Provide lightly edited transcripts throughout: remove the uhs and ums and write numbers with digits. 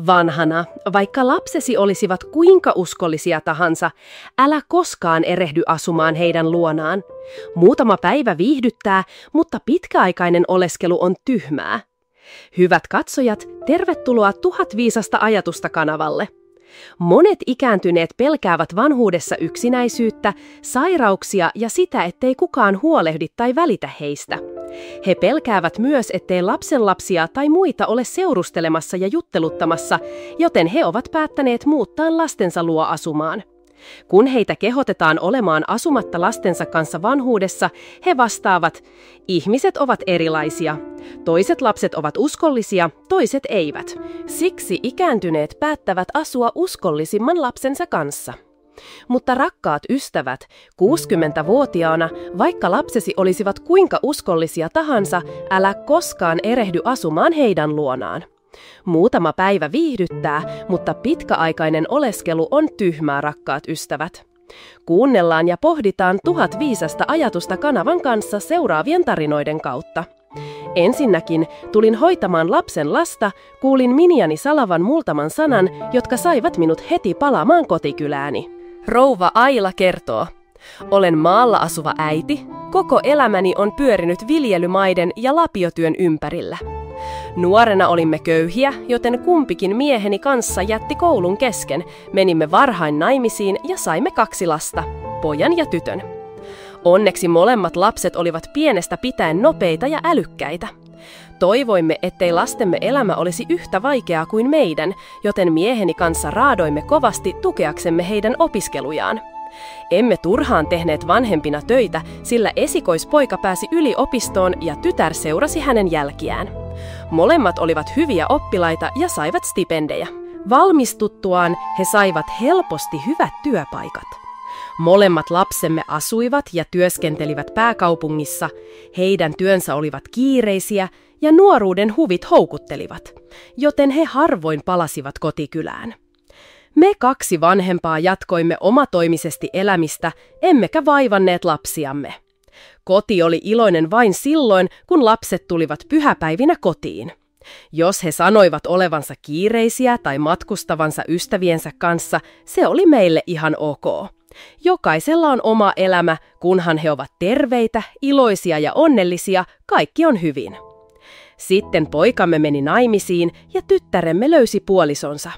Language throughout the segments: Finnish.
Vanhana, vaikka lapsesi olisivat kuinka uskollisia tahansa, älä koskaan erehdy asumaan heidän luonaan. Muutama päivä viihdyttää, mutta pitkäaikainen oleskelu on tyhmää. Hyvät katsojat, tervetuloa 1000 viisasta ajatusta kanavalle. Monet ikääntyneet pelkäävät vanhuudessa yksinäisyyttä, sairauksia ja sitä, ettei kukaan huolehdi tai välitä heistä. He pelkäävät myös, ettei lapsenlapsia tai muita ole seurustelemassa ja jutteluttamassa, joten he ovat päättäneet muuttaa lastensa luo asumaan. Kun heitä kehotetaan olemaan asumatta lastensa kanssa vanhuudessa, he vastaavat, ihmiset ovat erilaisia. Toiset lapset ovat uskollisia, toiset eivät. Siksi ikääntyneet päättävät asua uskollisimman lapsensa kanssa. Mutta rakkaat ystävät, 60-vuotiaana, vaikka lapsesi olisivat kuinka uskollisia tahansa, älä koskaan erehdy asumaan heidän luonaan. Muutama päivä viihdyttää, mutta pitkäaikainen oleskelu on tyhmää, rakkaat ystävät. Kuunnellaan ja pohditaan 1000 viisasta ajatusta kanavan kanssa seuraavien tarinoiden kautta. Ensinnäkin tulin hoitamaan lapsen lasta, kuulin miniäni salavan muutaman sanan, jotka saivat minut heti palaamaan kotikylääni. Rouva Aila kertoo. Olen maalla asuva äiti. Koko elämäni on pyörinyt viljelymaiden ja lapiotyön ympärillä. Nuorena olimme köyhiä, joten kumpikin mieheni kanssa jätti koulun kesken. Menimme varhain naimisiin ja saimme 2 lasta, pojan ja tytön. Onneksi molemmat lapset olivat pienestä pitäen nopeita ja älykkäitä. Toivoimme, ettei lastemme elämä olisi yhtä vaikeaa kuin meidän, joten mieheni kanssa raadoimme kovasti tukeaksemme heidän opiskelujaan. Emme turhaan tehneet vanhempina töitä, sillä esikoispoika pääsi yliopistoon ja tytär seurasi hänen jälkiään. Molemmat olivat hyviä oppilaita ja saivat stipendejä. Valmistuttuaan he saivat helposti hyvät työpaikat. Molemmat lapsemme asuivat ja työskentelivät pääkaupungissa, heidän työnsä olivat kiireisiä ja nuoruuden huvit houkuttelivat, joten he harvoin palasivat kotikylään. Me 2 vanhempaa jatkoimme omatoimisesti elämistä, emmekä vaivanneet lapsiamme. Koti oli iloinen vain silloin, kun lapset tulivat pyhäpäivinä kotiin. Jos he sanoivat olevansa kiireisiä tai matkustavansa ystäviensä kanssa, se oli meille ihan ok. Jokaisella on oma elämä, kunhan he ovat terveitä, iloisia ja onnellisia, kaikki on hyvin. Sitten poikamme meni naimisiin ja tyttäremme löysi puolisonsa.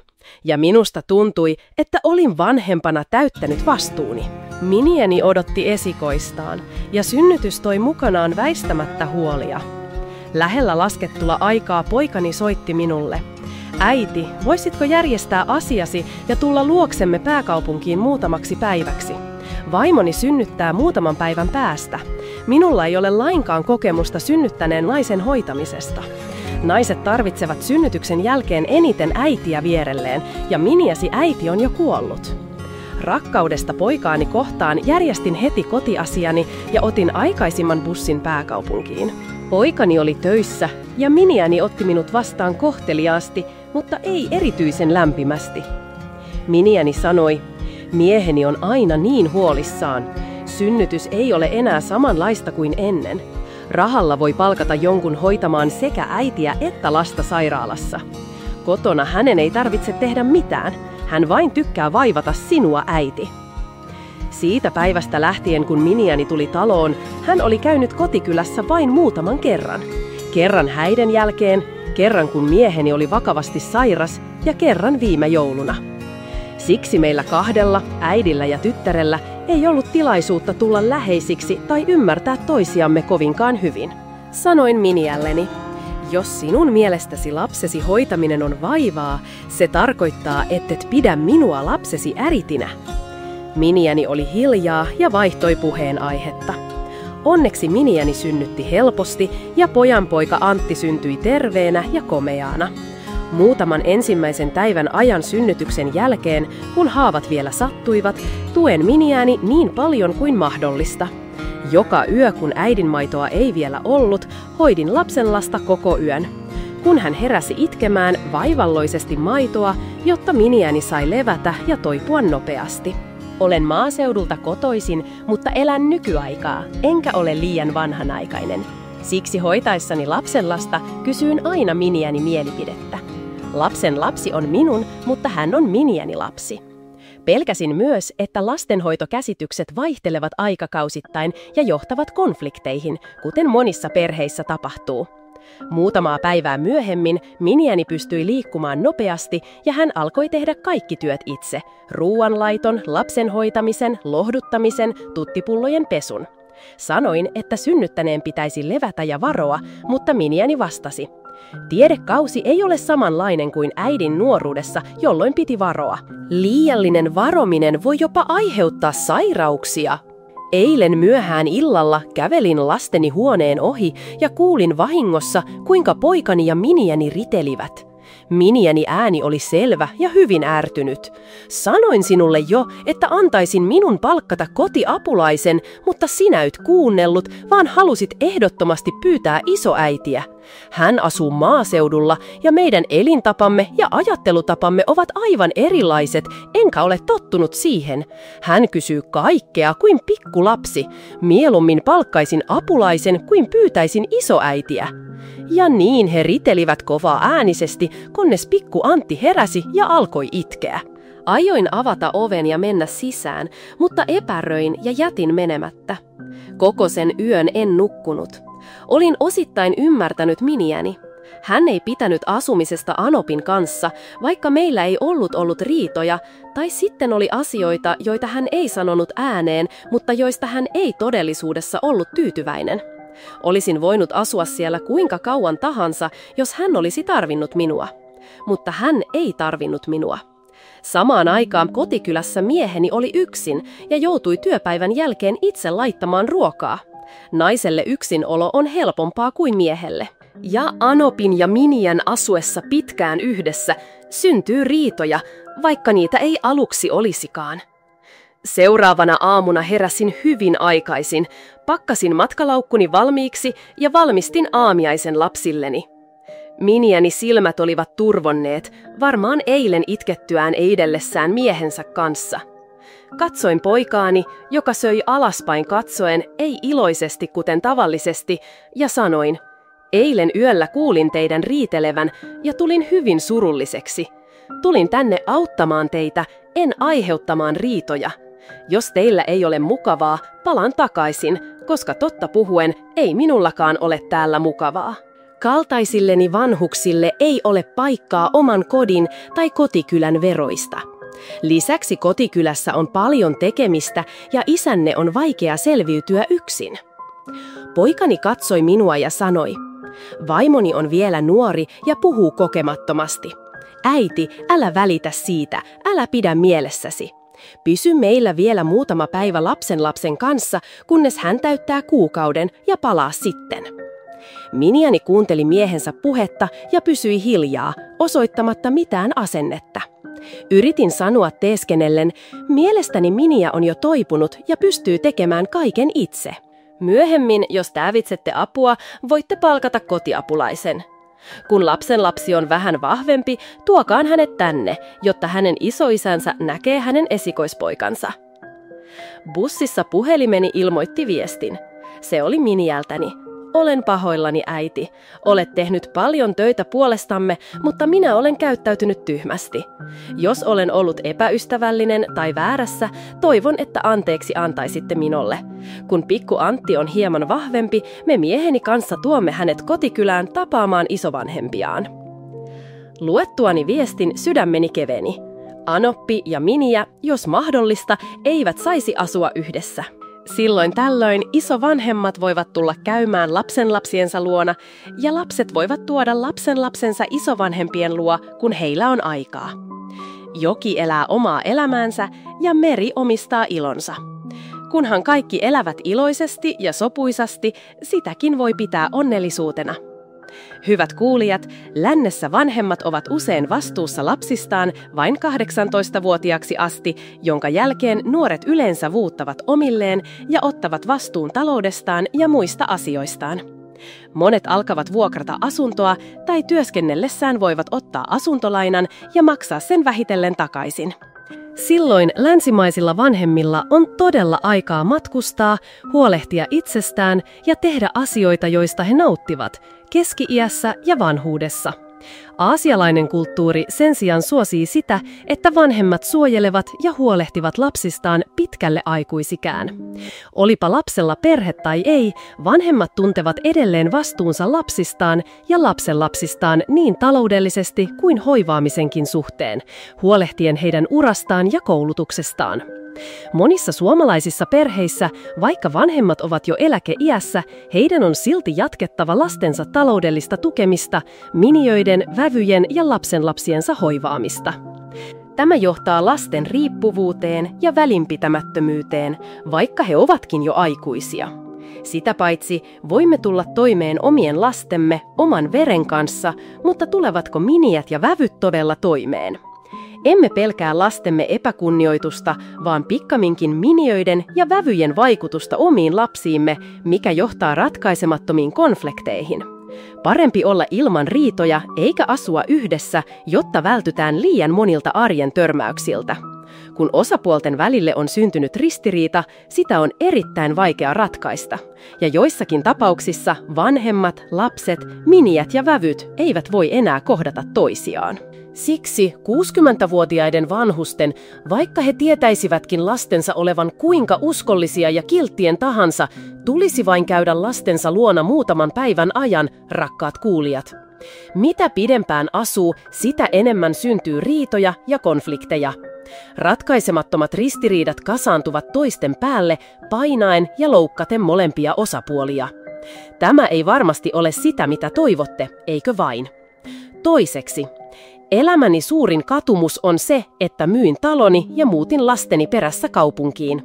Ja minusta tuntui, että olin vanhempana täyttänyt vastuuni. Minieni odotti esikoistaan ja synnytys toi mukanaan väistämättä huolia. Lähellä laskettua aikaa poikani soitti minulle. Äiti, voisitko järjestää asiasi ja tulla luoksemme pääkaupunkiin muutamaksi päiväksi? Vaimoni synnyttää muutaman päivän päästä. Minulla ei ole lainkaan kokemusta synnyttäneen naisen hoitamisesta. Naiset tarvitsevat synnytyksen jälkeen eniten äitiä vierelleen, ja miniäsi äiti on jo kuollut. Rakkaudesta poikaani kohtaan järjestin heti kotiasiani ja otin aikaisimman bussin pääkaupunkiin. Poikani oli töissä, ja miniäni otti minut vastaan kohteliaasti, mutta ei erityisen lämpimästi. Miniäni sanoi, mieheni on aina niin huolissaan. Synnytys ei ole enää samanlaista kuin ennen. Rahalla voi palkata jonkun hoitamaan sekä äitiä että lasta sairaalassa. Kotona hänen ei tarvitse tehdä mitään. Hän vain tykkää vaivata sinua, äiti. Siitä päivästä lähtien, kun miniäni tuli taloon, hän oli käynyt kotikylässä vain muutaman kerran. Kerran häiden jälkeen, kerran kun mieheni oli vakavasti sairas ja kerran viime jouluna. Siksi meillä 2, äidillä ja tyttärellä, ei ollut tilaisuutta tulla läheisiksi tai ymmärtää toisiamme kovinkaan hyvin. Sanoin miniälleni, jos sinun mielestäsi lapsesi hoitaminen on vaivaa, se tarkoittaa, ettet pidä minua lapsesi äritinä. Miniäni oli hiljaa ja vaihtoi puheenaihetta. Onneksi miniäni synnytti helposti ja pojanpoika Antti syntyi terveenä ja komeaana. Muutaman ensimmäisen päivän ajan synnytyksen jälkeen, kun haavat vielä sattuivat, tuen miniäni niin paljon kuin mahdollista. Joka yö, kun äidinmaitoa ei vielä ollut, hoidin lapsen lasta koko yön. Kun hän heräsi itkemään, vaivalloisesti maitoa, jotta miniäni sai levätä ja toipua nopeasti. Olen maaseudulta kotoisin, mutta elän nykyaikaa, enkä ole liian vanhanaikainen. Siksi hoitaessani lapsenlasta kysyin aina miniäni mielipidettä. Lapsen lapsi on minun, mutta hän on miniäni lapsi. Pelkäsin myös, että lastenhoitokäsitykset vaihtelevat aikakausittain ja johtavat konflikteihin, kuten monissa perheissä tapahtuu. Muutamaa päivää myöhemmin miniäni pystyi liikkumaan nopeasti ja hän alkoi tehdä kaikki työt itse. Ruuanlaiton, lapsen hoitamisen, lohduttamisen, tuttipullojen pesun. Sanoin, että synnyttäneen pitäisi levätä ja varoa, mutta miniäni vastasi. Tiedekausi ei ole samanlainen kuin äidin nuoruudessa, jolloin piti varoa. Liiallinen varominen voi jopa aiheuttaa sairauksia. Eilen myöhään illalla kävelin lasteni huoneen ohi ja kuulin vahingossa, kuinka poikani ja miniäni ritelivät. Miniäni ääni oli selvä ja hyvin ärtynyt. Sanoin sinulle jo, että antaisin minun palkkata kotiapulaisen, mutta sinä et kuunnellut, vaan halusit ehdottomasti pyytää isoäitiä. Hän asuu maaseudulla ja meidän elintapamme ja ajattelutapamme ovat aivan erilaiset, enkä ole tottunut siihen. Hän kysyy kaikkea kuin pikkulapsi. Mieluummin palkkaisin apulaisen kuin pyytäisin isoäitiä. Ja niin he ritelivät kovaa äänisesti, kunnes pikku Antti heräsi ja alkoi itkeä. Aioin avata oven ja mennä sisään, mutta epäröin ja jätin menemättä. Koko sen yön en nukkunut. Olin osittain ymmärtänyt miniäni. Hän ei pitänyt asumisesta Anopin kanssa, vaikka meillä ei ollut riitoja, tai sitten oli asioita, joita hän ei sanonut ääneen, mutta joista hän ei todellisuudessa ollut tyytyväinen. Olisin voinut asua siellä kuinka kauan tahansa, jos hän olisi tarvinnut minua. Mutta hän ei tarvinnut minua. Samaan aikaan kotikylässä mieheni oli yksin ja joutui työpäivän jälkeen itse laittamaan ruokaa. Naiselle yksinolo on helpompaa kuin miehelle. Ja Anopin ja miniän asuessa pitkään yhdessä syntyy riitoja, vaikka niitä ei aluksi olisikaan. Seuraavana aamuna heräsin hyvin aikaisin, pakkasin matkalaukkuni valmiiksi ja valmistin aamiaisen lapsilleni. Miniäni silmät olivat turvonneet, varmaan eilen itkettyään eidellessään miehensä kanssa. Katsoin poikaani, joka söi alaspäin katsoen, ei iloisesti kuten tavallisesti, ja sanoin, eilen yöllä kuulin teidän riitelevän ja tulin hyvin surulliseksi. Tulin tänne auttamaan teitä, en aiheuttamaan riitoja. Jos teillä ei ole mukavaa, palaan takaisin, koska totta puhuen ei minullakaan ole täällä mukavaa. Kaltaisilleni vanhuksille ei ole paikkaa oman kodin tai kotikylän veroista. Lisäksi kotikylässä on paljon tekemistä ja isänne on vaikea selviytyä yksin. Poikani katsoi minua ja sanoi, vaimoni on vielä nuori ja puhuu kokemattomasti. Äiti, älä välitä siitä, älä pidä mielessäsi. Pysy meillä vielä muutama päivä lapsen kanssa, kunnes hän täyttää kuukauden ja palaa sitten. Miniäni kuunteli miehensä puhetta ja pysyi hiljaa, osoittamatta mitään asennetta. Yritin sanoa teeskennellen, mielestäni Miniä on jo toipunut ja pystyy tekemään kaiken itse. Myöhemmin, jos tarvitsette apua, voitte palkata kotiapulaisen. Kun lapsi on vähän vahvempi, tuokaan hänet tänne, jotta hänen isoisänsä näkee hänen esikoispoikansa. Bussissa puhelimeni ilmoitti viestin. Se oli Miniältäni. Olen pahoillani, äiti. Olet tehnyt paljon töitä puolestamme, mutta minä olen käyttäytynyt tyhmästi. Jos olen ollut epäystävällinen tai väärässä, toivon, että anteeksi antaisitte minulle. Kun pikku Antti on hieman vahvempi, me mieheni kanssa tuomme hänet kotikylään tapaamaan isovanhempiaan. Luettuani viestin sydämeni keveni. Anoppi ja Miniä, jos mahdollista, eivät saisi asua yhdessä. Silloin tällöin isovanhemmat voivat tulla käymään lapsenlapsiensa luona ja lapset voivat tuoda lapsenlapsensa isovanhempien luo, kun heillä on aikaa. Joki elää omaa elämäänsä ja meri omistaa ilonsa. Kunhan kaikki elävät iloisesti ja sopuisasti, sitäkin voi pitää onnellisuutena. Hyvät kuulijat, lännessä vanhemmat ovat usein vastuussa lapsistaan vain 18-vuotiaaksi asti, jonka jälkeen nuoret yleensä vuuttavat omilleen ja ottavat vastuun taloudestaan ja muista asioistaan. Monet alkavat vuokrata asuntoa tai työskennellessään voivat ottaa asuntolainan ja maksaa sen vähitellen takaisin. Silloin länsimaisilla vanhemmilla on todella aikaa matkustaa, huolehtia itsestään ja tehdä asioita, joista he nauttivat, keski-iässä ja vanhuudessa. Aasialainen kulttuuri sen sijaan suosii sitä, että vanhemmat suojelevat ja huolehtivat lapsistaan pitkälle aikuisikään. Olipa lapsella perhe tai ei, vanhemmat tuntevat edelleen vastuunsa lapsistaan ja lapsenlapsistaan niin taloudellisesti kuin hoivaamisenkin suhteen, huolehtien heidän urastaan ja koulutuksestaan. Monissa suomalaisissa perheissä, vaikka vanhemmat ovat jo eläkeiässä, heidän on silti jatkettava lastensa taloudellista tukemista, miniöiden, vävyjen ja lapsenlapsiensa hoivaamista. Tämä johtaa lasten riippuvuuteen ja välinpitämättömyyteen, vaikka he ovatkin jo aikuisia. Sitä paitsi voimme tulla toimeen omien lastemme, oman veren kanssa, mutta tulevatko miniät ja vävyt todella toimeen? Emme pelkää lastemme epäkunnioitusta, vaan pikkaminkin miniöiden ja vävyjen vaikutusta omiin lapsiimme, mikä johtaa ratkaisemattomiin konflikteihin. Parempi olla ilman riitoja eikä asua yhdessä, jotta vältytään liian monilta arjen törmäyksiltä. Kun osapuolten välille on syntynyt ristiriita, sitä on erittäin vaikea ratkaista. Ja joissakin tapauksissa vanhemmat, lapset, miniät ja vävyt eivät voi enää kohdata toisiaan. Siksi 60-vuotiaiden vanhusten, vaikka he tietäisivätkin lastensa olevan kuinka uskollisia ja kilttien tahansa, tulisi vain käydä lastensa luona muutaman päivän ajan, rakkaat kuulijat. Mitä pidempään asuu, sitä enemmän syntyy riitoja ja konflikteja. Ratkaisemattomat ristiriidat kasaantuvat toisten päälle, painaen ja loukkaten molempia osapuolia. Tämä ei varmasti ole sitä, mitä toivotte, eikö vain? Toiseksi, elämäni suurin katumus on se, että myin taloni ja muutin lasteni perässä kaupunkiin.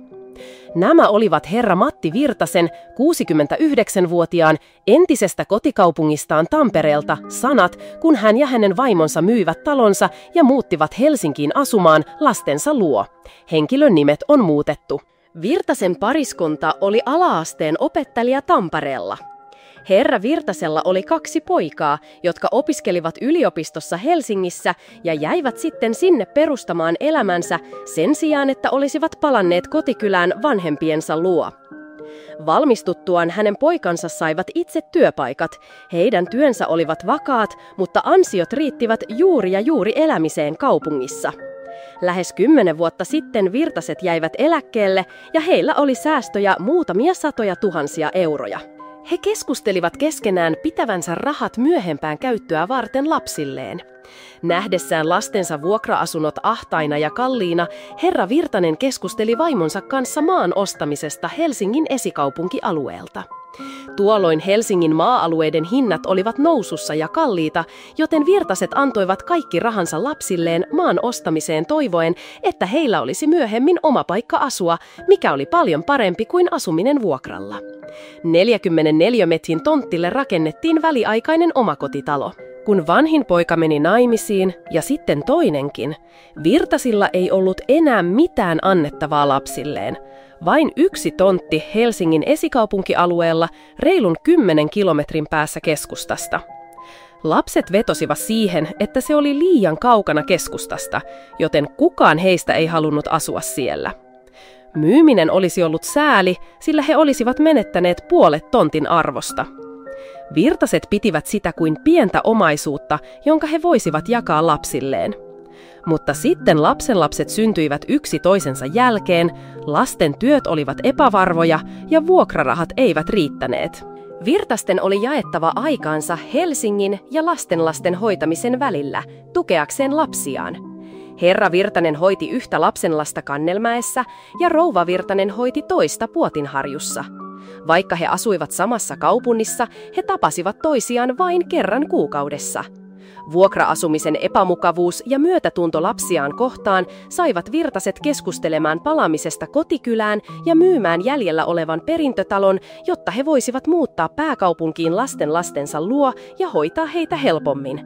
Nämä olivat herra Matti Virtasen, 69-vuotiaan, entisestä kotikaupungistaan Tampereelta sanat, kun hän ja hänen vaimonsa myivät talonsa ja muuttivat Helsinkiin asumaan lastensa luo. Henkilön nimet on muutettu. Virtasen pariskunta oli ala-asteen opettelija Tampereella. Herra Virtasella oli 2 poikaa, jotka opiskelivat yliopistossa Helsingissä ja jäivät sitten sinne perustamaan elämänsä sen sijaan, että olisivat palanneet kotikylään vanhempiensa luo. Valmistuttuaan hänen poikansa saivat itse työpaikat. Heidän työnsä olivat vakaat, mutta ansiot riittivät juuri elämiseen kaupungissa. Lähes 10 vuotta sitten Virtaset jäivät eläkkeelle ja heillä oli säästöjä muutamia satoja tuhansia euroja. He keskustelivat keskenään pitävänsä rahat myöhempään käyttöä varten lapsilleen. Nähdessään lastensa vuokra-asunnot ahtaina ja kalliina, herra Virtanen keskusteli vaimonsa kanssa maan ostamisesta Helsingin esikaupunkialueelta. Tuolloin Helsingin maa-alueiden hinnat olivat nousussa ja kalliita, joten Virtaset antoivat kaikki rahansa lapsilleen maan ostamiseen toivoen, että heillä olisi myöhemmin oma paikka asua, mikä oli paljon parempi kuin asuminen vuokralla. 44 metrin tonttille rakennettiin väliaikainen omakotitalo. Kun vanhin poika meni naimisiin ja sitten toinenkin, Virtasilla ei ollut enää mitään annettavaa lapsilleen. Vain 1 tontti Helsingin esikaupunkialueella reilun 10 kilometrin päässä keskustasta. Lapset vetosivat siihen, että se oli liian kaukana keskustasta, joten kukaan heistä ei halunnut asua siellä. Myyminen olisi ollut sääli, sillä he olisivat menettäneet puolet tontin arvosta. Virtaset pitivät sitä kuin pientä omaisuutta, jonka he voisivat jakaa lapsilleen. Mutta sitten lapsenlapset syntyivät yksi toisensa jälkeen, lasten työt olivat epävarvoja ja vuokrarahat eivät riittäneet. Virtasten oli jaettava aikaansa Helsingin ja lastenlasten hoitamisen välillä, tukeakseen lapsiaan. Herra Virtanen hoiti yhtä lapsenlasta Kannelmäessä ja rouva Virtanen hoiti toista Puotinharjussa. Vaikka he asuivat samassa kaupungissa, he tapasivat toisiaan vain kerran kuukaudessa. Vuokra-asumisen epämukavuus ja myötätunto lapsiaan kohtaan saivat Virtaset keskustelemaan palaamisesta kotikylään ja myymään jäljellä olevan perintötalon, jotta he voisivat muuttaa pääkaupunkiin lastensa luo ja hoitaa heitä helpommin.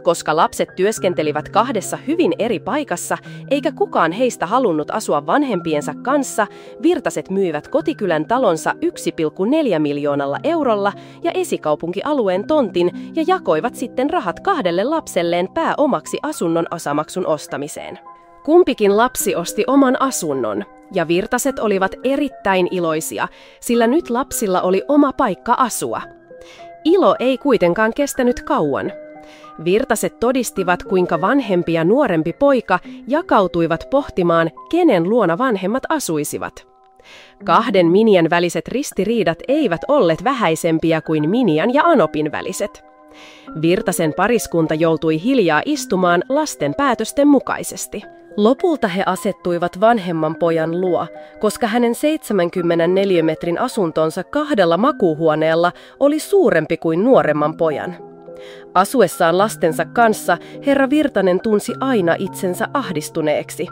Koska lapset työskentelivät 2 hyvin eri paikassa, eikä kukaan heistä halunnut asua vanhempiensa kanssa, Virtaset myivät kotikylän talonsa 1,4 miljoonalla eurolla ja esikaupunkialueen tontin ja jakoivat sitten rahat 2 lapselleen pääomaksi asunnon osamaksun ostamiseen. Kumpikin lapsi osti oman asunnon, ja Virtaset olivat erittäin iloisia, sillä nyt lapsilla oli oma paikka asua. Ilo ei kuitenkaan kestänyt kauan. Virtaset todistivat, kuinka vanhempi ja nuorempi poika jakautuivat pohtimaan, kenen luona vanhemmat asuisivat. Kahden Minian väliset ristiriidat eivät olleet vähäisempiä kuin Minian ja Anopin väliset. Virtasen pariskunta joutui hiljaa istumaan lasten päätösten mukaisesti. Lopulta he asettuivat vanhemman pojan luo, koska hänen 74 metrin asuntonsa 2 makuuhuoneella oli suurempi kuin nuoremman pojan. Asuessaan lastensa kanssa herra Virtanen tunsi aina itsensä ahdistuneeksi.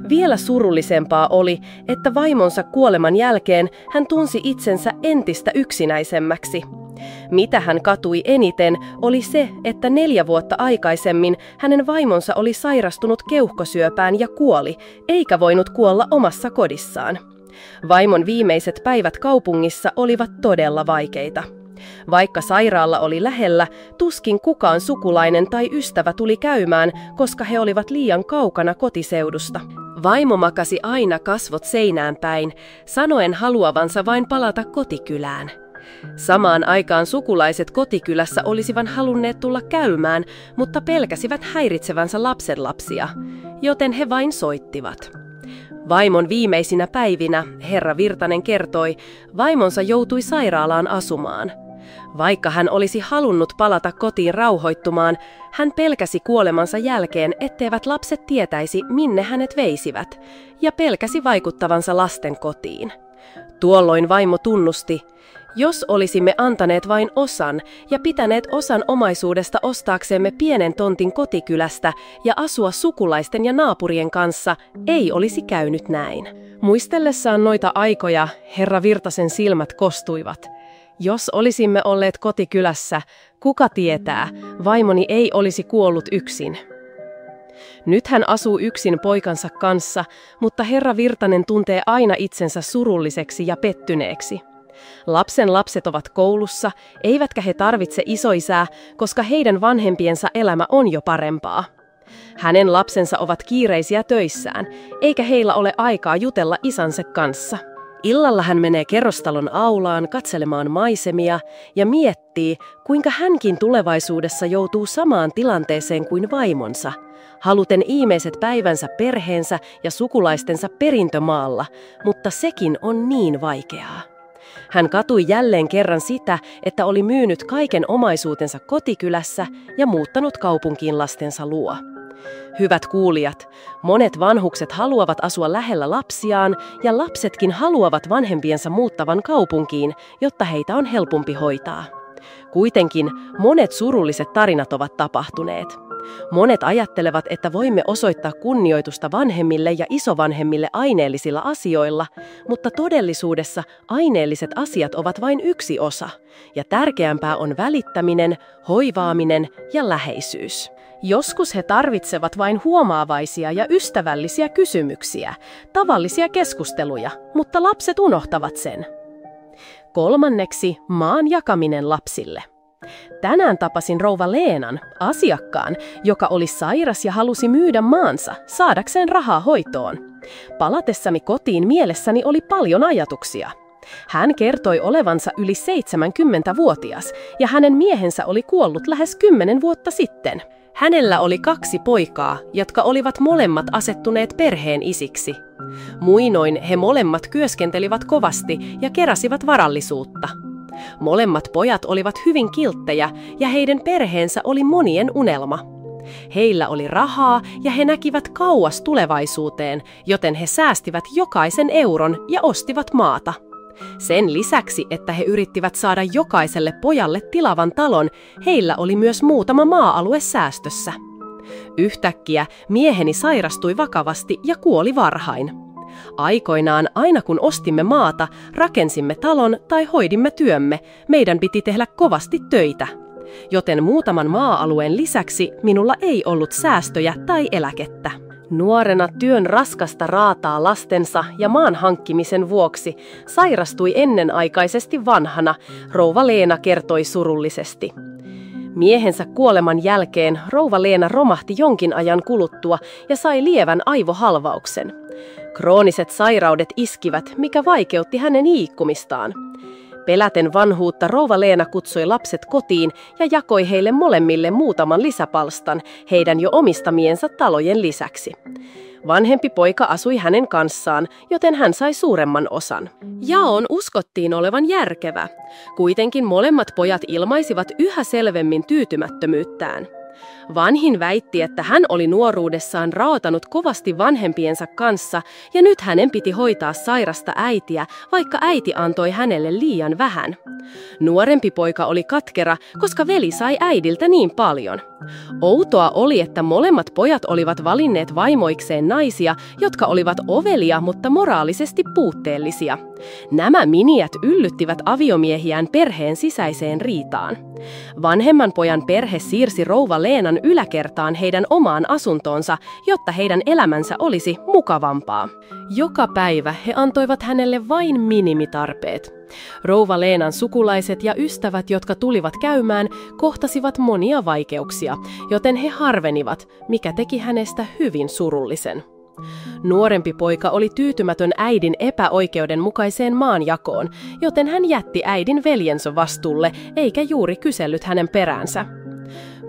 Vielä surullisempaa oli, että vaimonsa kuoleman jälkeen hän tunsi itsensä entistä yksinäisemmäksi. Mitä hän katui eniten oli se, että 4 vuotta aikaisemmin hänen vaimonsa oli sairastunut keuhkosyöpään ja kuoli, eikä voinut kuolla omassa kodissaan. Vaimon viimeiset päivät kaupungissa olivat todella vaikeita. Vaikka sairaala oli lähellä, tuskin kukaan sukulainen tai ystävä tuli käymään, koska he olivat liian kaukana kotiseudusta. Vaimo makasi aina kasvot seinään päin, sanoen haluavansa vain palata kotikylään. Samaan aikaan sukulaiset kotikylässä olisivat halunneet tulla käymään, mutta pelkäsivät häiritsevänsä lapsenlapsia, joten he vain soittivat. Vaimon viimeisinä päivinä, herra Virtanen kertoi, vaimonsa joutui sairaalaan asumaan. Vaikka hän olisi halunnut palata kotiin rauhoittumaan, hän pelkäsi kuolemansa jälkeen, etteivät lapset tietäisi, minne hänet veisivät, ja pelkäsi vaikuttavansa lasten kotiin. Tuolloin vaimo tunnusti, jos olisimme antaneet vain osan ja pitäneet osan omaisuudesta ostaaksemme pienen tontin kotikylästä ja asua sukulaisten ja naapurien kanssa, ei olisi käynyt näin. Muistellessaan noita aikoja herra Virtasen silmät kostuivat. Jos olisimme olleet kotikylässä, kuka tietää, vaimoni ei olisi kuollut yksin. Nyt hän asuu yksin poikansa kanssa, mutta herra Virtanen tuntee aina itsensä surulliseksi ja pettyneeksi. Lapsen lapset ovat koulussa, eivätkä he tarvitse isoisää, koska heidän vanhempiensa elämä on jo parempaa. Hänen lapsensa ovat kiireisiä töissään, eikä heillä ole aikaa jutella isänsä kanssa. Illalla hän menee kerrostalon aulaan katselemaan maisemia ja miettii, kuinka hänkin tulevaisuudessa joutuu samaan tilanteeseen kuin vaimonsa, haluten viimeiset päivänsä perheensä ja sukulaistensa perintömaalla, mutta sekin on niin vaikeaa. Hän katui jälleen kerran sitä, että oli myynyt kaiken omaisuutensa kotikylässä ja muuttanut kaupunkiin lastensa luo. Hyvät kuulijat, monet vanhukset haluavat asua lähellä lapsiaan ja lapsetkin haluavat vanhempiensa muuttavan kaupunkiin, jotta heitä on helpompi hoitaa. Kuitenkin monet surulliset tarinat ovat tapahtuneet. Monet ajattelevat, että voimme osoittaa kunnioitusta vanhemmille ja isovanhemmille aineellisilla asioilla, mutta todellisuudessa aineelliset asiat ovat vain yksi osa, ja tärkeämpää on välittäminen, hoivaaminen ja läheisyys. Joskus he tarvitsevat vain huomaavaisia ja ystävällisiä kysymyksiä, tavallisia keskusteluja, mutta lapset unohtavat sen. 3. Maan jakaminen lapsille. Tänään tapasin rouva Leenan, asiakkaan, joka oli sairas ja halusi myydä maansa saadakseen rahaa hoitoon. Palatessani kotiin mielessäni oli paljon ajatuksia. Hän kertoi olevansa yli 70-vuotias ja hänen miehensä oli kuollut lähes 10 vuotta sitten. Hänellä oli 2 poikaa, jotka olivat molemmat asettuneet perheen isiksi. Muinoin he molemmat työskentelivät kovasti ja keräsivät varallisuutta. Molemmat pojat olivat hyvin kilttejä ja heidän perheensä oli monien unelma. Heillä oli rahaa ja he näkivät kauas tulevaisuuteen, joten he säästivät jokaisen euron ja ostivat maata. Sen lisäksi, että he yrittivät saada jokaiselle pojalle tilavan talon, heillä oli myös muutama maa-alue säästössä. Yhtäkkiä mieheni sairastui vakavasti ja kuoli varhain. Aikoinaan, aina kun ostimme maata, rakensimme talon tai hoidimme työmme, meidän piti tehdä kovasti töitä. Joten muutaman maa-alueen lisäksi minulla ei ollut säästöjä tai eläkettä. Nuorena työn raskasta raataa lastensa ja maan hankkimisen vuoksi sairastui ennenaikaisesti vanhana, rouva Leena kertoi surullisesti. Miehensä kuoleman jälkeen rouva Leena romahti jonkin ajan kuluttua ja sai lievän aivohalvauksen. Krooniset sairaudet iskivät, mikä vaikeutti hänen liikkumistaan. Peläten vanhuutta rouva Leena kutsui lapset kotiin ja jakoi heille molemmille muutaman lisäpalstan heidän jo omistamiensa talojen lisäksi. Vanhempi poika asui hänen kanssaan, joten hän sai suuremman osan. Jaon uskottiin olevan järkevä. Kuitenkin molemmat pojat ilmaisivat yhä selvemmin tyytymättömyyttään. Vanhin väitti, että hän oli nuoruudessaan raatanut kovasti vanhempiensa kanssa ja nyt hänen piti hoitaa sairasta äitiä, vaikka äiti antoi hänelle liian vähän. Nuorempi poika oli katkera, koska veli sai äidiltä niin paljon. Outoa oli, että molemmat pojat olivat valinneet vaimoikseen naisia, jotka olivat ovelia, mutta moraalisesti puutteellisia. Nämä miniät yllyttivät aviomiehiään perheen sisäiseen riitaan. Vanhemman pojan perhe siirsi rouva Leenan yläkertaan heidän omaan asuntoonsa, jotta heidän elämänsä olisi mukavampaa. Joka päivä he antoivat hänelle vain minimitarpeet. Rouva Leenan sukulaiset ja ystävät, jotka tulivat käymään, kohtasivat monia vaikeuksia, joten he harvenivat, mikä teki hänestä hyvin surullisen. Nuorempi poika oli tyytymätön äidin epäoikeudenmukaiseen maanjakoon, joten hän jätti äidin veljensä vastuulle eikä juuri kysellyt hänen peräänsä.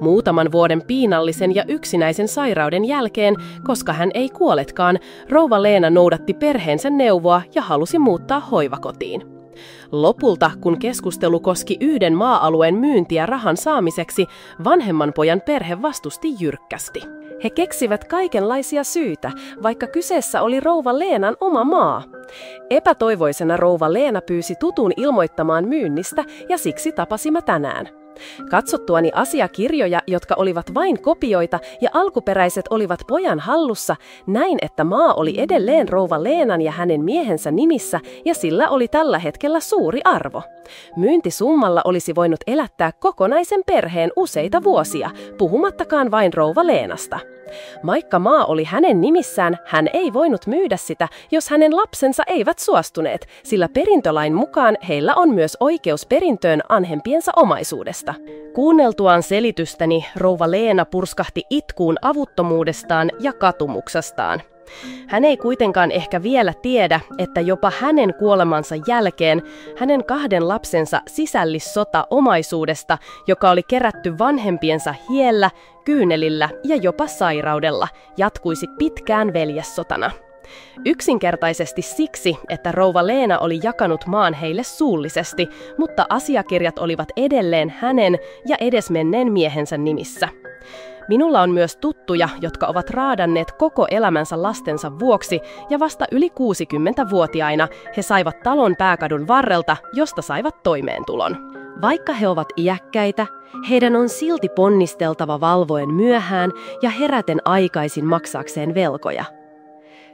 Muutaman vuoden piinallisen ja yksinäisen sairauden jälkeen, koska hän ei kuoletkaan, rouva Leena noudatti perheensä neuvoa ja halusi muuttaa hoivakotiin. Lopulta, kun keskustelu koski yhden maa-alueen myyntiä rahan saamiseksi, vanhemman pojan perhe vastusti jyrkkästi. He keksivät kaikenlaisia syitä, vaikka kyseessä oli rouva Leenan oma maa. Epätoivoisena rouva Leena pyysi tutun ilmoittamaan myynnistä ja siksi tapasimme tänään. Katsottuani asiakirjoja, jotka olivat vain kopioita ja alkuperäiset olivat pojan hallussa, näin, että maa oli edelleen rouva Leenan ja hänen miehensä nimissä ja sillä oli tällä hetkellä suuri arvo. Myyntisummalla olisi voinut elättää kokonaisen perheen useita vuosia, puhumattakaan vain rouva Leenasta. Vaikka maa oli hänen nimissään, hän ei voinut myydä sitä, jos hänen lapsensa eivät suostuneet, sillä perintölain mukaan heillä on myös oikeus perintöön vanhempiensa omaisuudesta. Kuunneltuaan selitystäni rouva Leena purskahti itkuun avuttomuudestaan ja katumuksestaan. Hän ei kuitenkaan ehkä vielä tiedä, että jopa hänen kuolemansa jälkeen hänen 2 lapsensa sisällissota omaisuudesta, joka oli kerätty vanhempiensa hiellä, kyynelillä ja jopa sairaudella, jatkuisi pitkään veljessotana. Yksinkertaisesti siksi, että rouva Leena oli jakanut maan heille suullisesti, mutta asiakirjat olivat edelleen hänen ja edesmenneen miehensä nimissä. Minulla on myös tuttuja, jotka ovat raadanneet koko elämänsä lastensa vuoksi ja vasta yli 60-vuotiaina he saivat talon pääkadun varrelta, josta saivat toimeentulon. Vaikka he ovat iäkkäitä, heidän on silti ponnisteltava valvoen myöhään ja heräten aikaisin maksaakseen velkoja.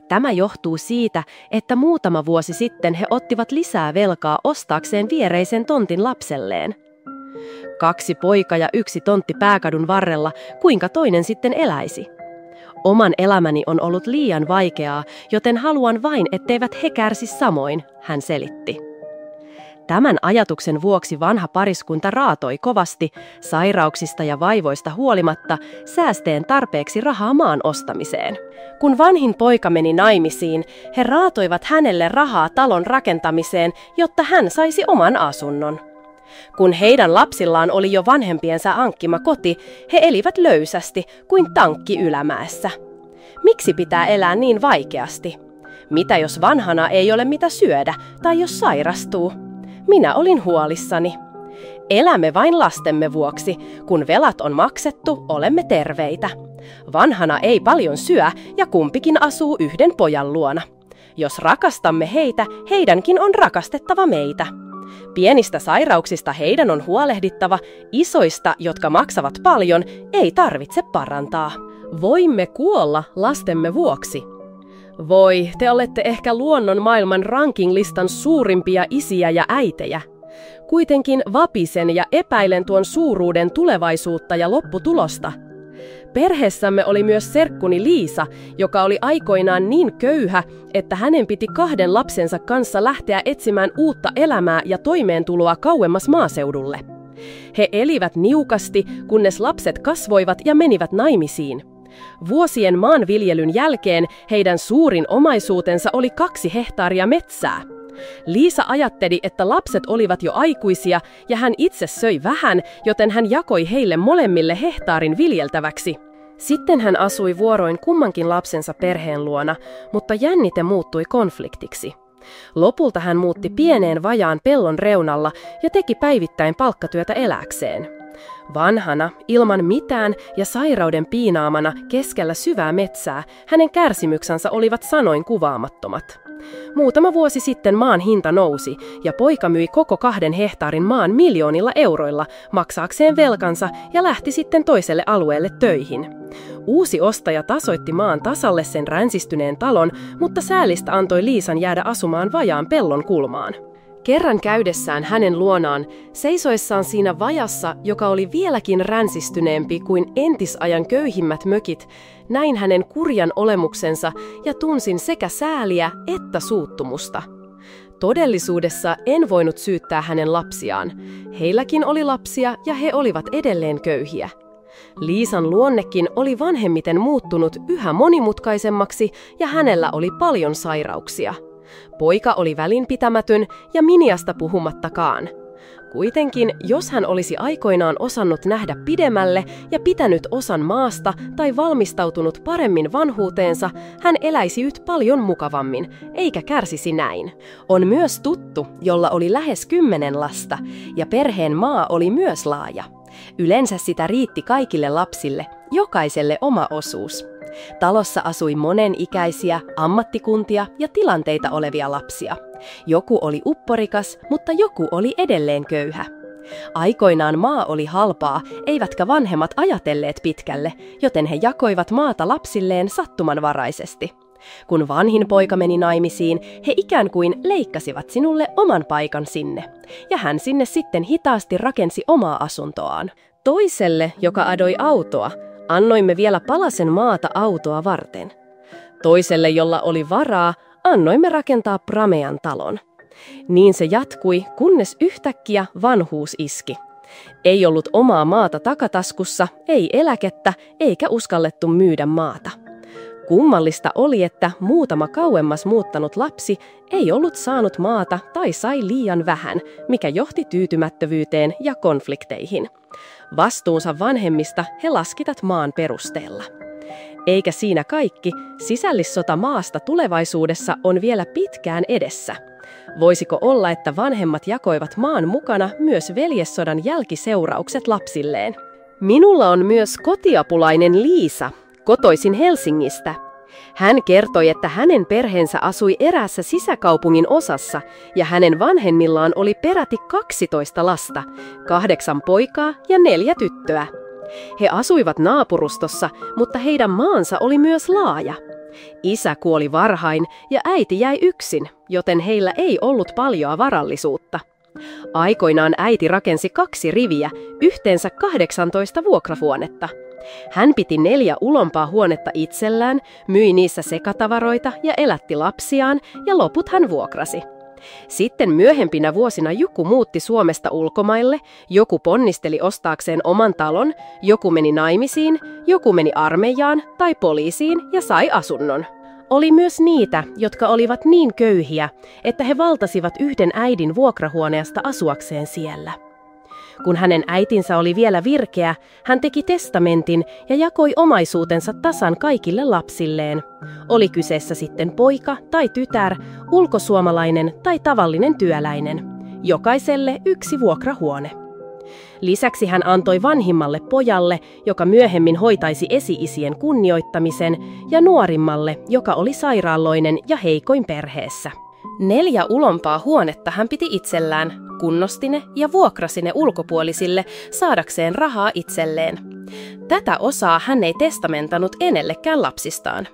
Tämä johtuu siitä, että muutama vuosi sitten he ottivat lisää velkaa ostaakseen viereisen tontin lapselleen. 2 poika ja 1 tontti pääkadun varrella, kuinka toinen sitten eläisi? Oman elämäni on ollut liian vaikeaa, joten haluan vain, etteivät he kärsi samoin, hän selitti. Tämän ajatuksen vuoksi vanha pariskunta raatoi kovasti, sairauksista ja vaivoista huolimatta, säästeen tarpeeksi rahaa maan ostamiseen. Kun vanhin poika meni naimisiin, he raatoivat hänelle rahaa talon rakentamiseen, jotta hän saisi oman asunnon. Kun heidän lapsillaan oli jo vanhempiensa hankkima koti, he elivät löysästi kuin tankki ylämäessä. Miksi pitää elää niin vaikeasti? Mitä jos vanhana ei ole mitä syödä tai jos sairastuu? Minä olin huolissani. Elämme vain lastemme vuoksi. Kun velat on maksettu, olemme terveitä. Vanhana ei paljon syö ja kumpikin asuu 1 pojan luona. Jos rakastamme heitä, heidänkin on rakastettava meitä. Pienistä sairauksista heidän on huolehdittava, isoista, jotka maksavat paljon, ei tarvitse parantaa. Voimme kuolla lastemme vuoksi. Voi, te olette ehkä luonnon maailman ranking-listan suurimpia isiä ja äitejä. Kuitenkin vapisen ja epäilen tuon suuruuden tulevaisuutta ja lopputulosta. Perheessämme oli myös serkkuni Liisa, joka oli aikoinaan niin köyhä, että hänen piti 2 lapsensa kanssa lähteä etsimään uutta elämää ja toimeentuloa kauemmas maaseudulle. He elivät niukasti, kunnes lapset kasvoivat ja menivät naimisiin. Vuosien maanviljelyn jälkeen heidän suurin omaisuutensa oli 2 hehtaaria metsää. Liisa ajatteli, että lapset olivat jo aikuisia ja hän itse söi vähän, joten hän jakoi heille molemmille hehtaarin viljeltäväksi. Sitten hän asui vuoroin kummankin lapsensa perheen luona, mutta jännite muuttui konfliktiksi. Lopulta hän muutti pieneen vajaan pellon reunalla ja teki päivittäin palkkatyötä elääkseen. Vanhana, ilman mitään ja sairauden piinaamana keskellä syvää metsää, hänen kärsimyksensä olivat sanoin kuvaamattomat. Muutama vuosi sitten maan hinta nousi ja poika myi koko 2 hehtaarin maan miljoonilla euroilla maksaakseen velkansa ja lähti sitten toiselle alueelle töihin. Uusi ostaja tasoitti maan tasalle sen ränsistyneen talon, mutta säälistä antoi Liisan jäädä asumaan vajaan pellon kulmaan. Kerran käydessään hänen luonaan, seisoessaan siinä vajassa, joka oli vieläkin ränsistyneempi kuin entisajan köyhimmät mökit, näin hänen kurjan olemuksensa ja tunsin sekä sääliä että suuttumusta. Todellisuudessa en voinut syyttää hänen lapsiaan. Heilläkin oli lapsia ja he olivat edelleen köyhiä. Liisan luonnekin oli vanhemmiten muuttunut yhä monimutkaisemmaksi ja hänellä oli paljon sairauksia. Poika oli välinpitämätön ja Miniasta puhumattakaan. Kuitenkin, jos hän olisi aikoinaan osannut nähdä pidemmälle ja pitänyt osan maasta tai valmistautunut paremmin vanhuuteensa, hän eläisi nyt paljon mukavammin, eikä kärsisi näin. On myös tuttu, jolla oli lähes 10 lasta, ja perheen maa oli myös laaja. Yleensä sitä riitti kaikille lapsille, jokaiselle oma osuus. Talossa asui monenikäisiä, ammattikuntia ja tilanteita olevia lapsia. Joku oli upporikas, mutta joku oli edelleen köyhä. Aikoinaan maa oli halpaa, eivätkä vanhemmat ajatelleet pitkälle, joten he jakoivat maata lapsilleen sattumanvaraisesti. Kun vanhin poika meni naimisiin, he ikään kuin leikkasivat sinulle oman paikan sinne, ja hän sinne sitten hitaasti rakensi omaa asuntoaan. Toiselle, joka adoi autoa, annoimme vielä palasen maata autoa varten. Toiselle, jolla oli varaa, annoimme rakentaa pramean talon. Niin se jatkui, kunnes yhtäkkiä vanhuus iski. Ei ollut omaa maata takataskussa, ei eläkettä, eikä uskallettu myydä maata. Kummallista oli, että muutama kauemmas muuttanut lapsi ei ollut saanut maata tai sai liian vähän, mikä johti tyytymättömyyteen ja konflikteihin. Vastuunsa vanhemmista he laskivat maan perusteella. Eikä siinä kaikki, sisällissota maasta tulevaisuudessa on vielä pitkään edessä. Voisiko olla, että vanhemmat jakoivat maan mukana myös veljessodan jälkiseuraukset lapsilleen? Minulla on myös kotiapulainen Liisa, kotoisin Helsingistä. Hän kertoi, että hänen perheensä asui eräässä sisäkaupungin osassa ja hänen vanhemmillaan oli peräti 12 lasta, 8 poikaa ja 4 tyttöä. He asuivat naapurustossa, mutta heidän maansa oli myös laaja. Isä kuoli varhain ja äiti jäi yksin, joten heillä ei ollut paljoa varallisuutta. Aikoinaan äiti rakensi 2 riviä, yhteensä 18 vuokrahuonetta. Hän piti 4 ulompaa huonetta itsellään, myi niissä sekatavaroita ja elätti lapsiaan ja loput hän vuokrasi. Sitten myöhempinä vuosina joku muutti Suomesta ulkomaille, joku ponnisteli ostaakseen oman talon, joku meni naimisiin, joku meni armeijaan tai poliisiin ja sai asunnon. Oli myös niitä, jotka olivat niin köyhiä, että he valtasivat yhden äidin vuokrahuoneesta asuakseen siellä. Kun hänen äitinsä oli vielä virkeä, hän teki testamentin ja jakoi omaisuutensa tasan kaikille lapsilleen. Oli kyseessä sitten poika tai tytär, ulkosuomalainen tai tavallinen työläinen. Jokaiselle 1 vuokrahuone. Lisäksi hän antoi vanhimmalle pojalle, joka myöhemmin hoitaisi esi-isien kunnioittamisen, ja nuorimmalle, joka oli sairaalloinen ja heikoin perheessä. 4 ulompaa huonetta hän piti itsellään, kunnosti ne ja vuokrasi ne ulkopuolisille saadakseen rahaa itselleen. Tätä osaa hän ei testamentanut enellekään lapsistaan.